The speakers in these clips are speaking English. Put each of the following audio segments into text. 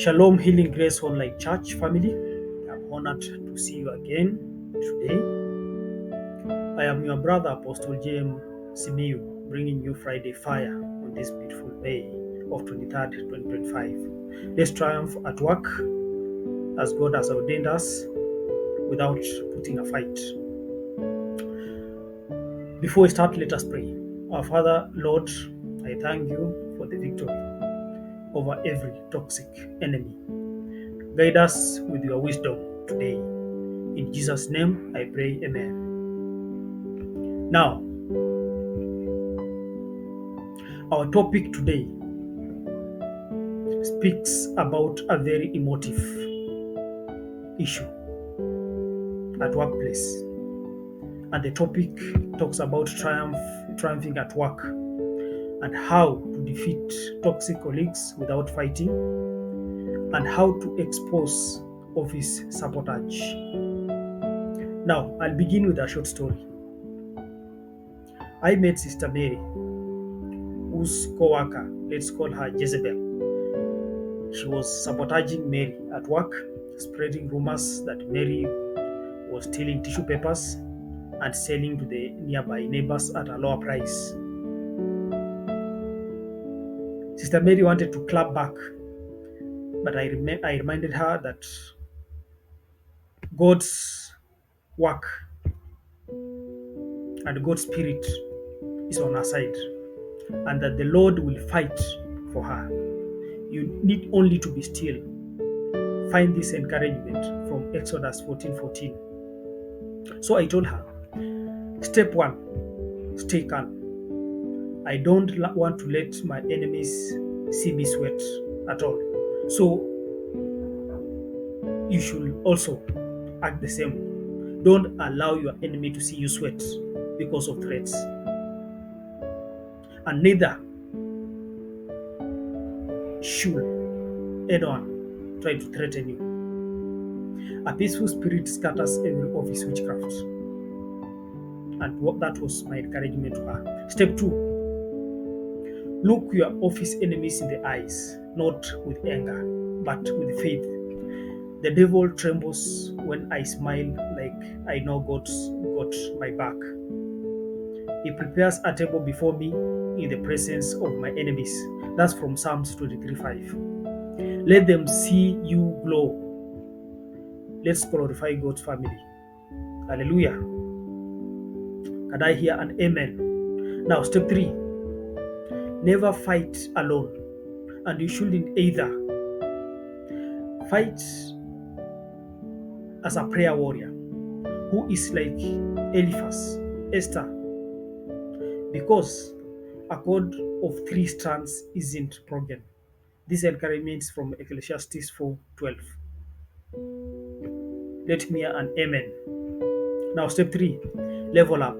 Shalom, Healing Grace Online Church family. I'm honored to see you again today. I am your brother, Apostle JM Simiyu, bringing you Friday Fire on this beautiful day of 23rd, 2025. Let's triumph at work as God has ordained us without putting a fight. Before we start, let us pray. Our Father, Lord, I thank you for the victory over every toxic enemy. Guide us with your wisdom today. In Jesus' name I pray, amen. Now, our topic today speaks about a very emotive issue at workplace. And the topic talks about triumphing at work and how to defeat toxic colleagues without fighting and how to expose office sabotage. Now, I'll begin with a short story. I met Sister Mary, whose co-worker, let's call her Jezebel. She was sabotaging Mary at work, spreading rumors that Mary was stealing tissue papers and selling to the nearby neighbors at a lower price. Sister Mary wanted to clap back, but I reminded her that God's work and God's spirit is on her side and that the Lord will fight for her. You need only to be still. Find this encouragement from Exodus 14:14. So I told her, step one, stay calm. I don't want to let my enemies see me sweat at all. So you should also act the same. Don't allow your enemy to see you sweat because of threats. And neither should anyone try to threaten you. A peaceful spirit scatters every office witchcraft. And that was my encouragement to her. Step two, look your office enemies in the eyes, not with anger, but with faith. The devil trembles when I smile like I know God's got my back. He prepares a table before me in the presence of my enemies. That's from Psalms 23:5. Let them see you glow. Let's glorify God's family. Hallelujah. Can I hear an amen? Now, step three, never fight alone. And you shouldn't either. Fight as a prayer warrior who is like Eliphaz, Esther, because a cord of three strands isn't broken. This encouragement is from Ecclesiastes 4:12. Let me hear an amen. Now, step three, level up.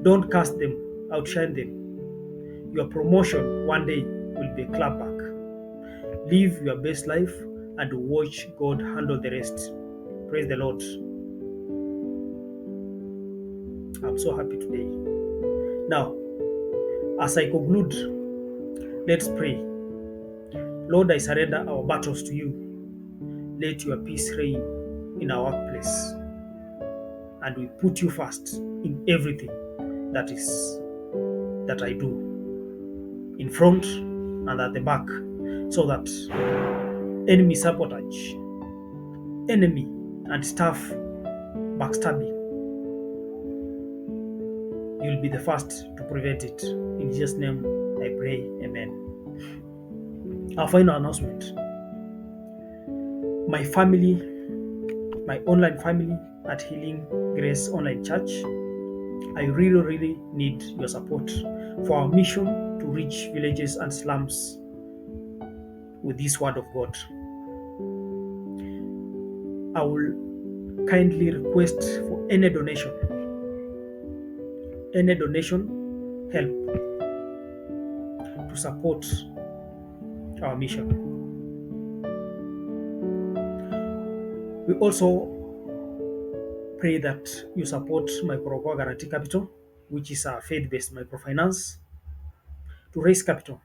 Don't cast them, outshine them. Your promotion one day will be a clapback. Live your best life and watch God handle the rest. Praise the Lord. I'm so happy today. Now, as I conclude, let's pray. Lord, I surrender our battles to you. Let your peace reign in our workplace. And we put you first in everything that I do, in front and at the back, so that enemy sabotage, enemy and staff backstabbing, you'll be the first to prevent it. In Jesus' name I pray, amen. Our final announcement. My family, my online family at Healing Grace Online Church, I really need your support for our mission to reach villages and slums with this word of God. I will kindly request for any donation help to support our mission. We also pray that you support Micro Guarantee Capital, which is a faith-based microfinance, to raise capital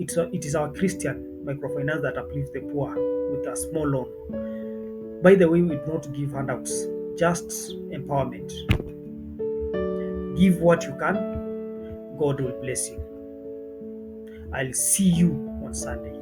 it is our Christian microfinance that uplifts the poor with a small loan. By the way, we do not give handouts, just empowerment. Give what you can, God will bless you. I'll see you on Sunday.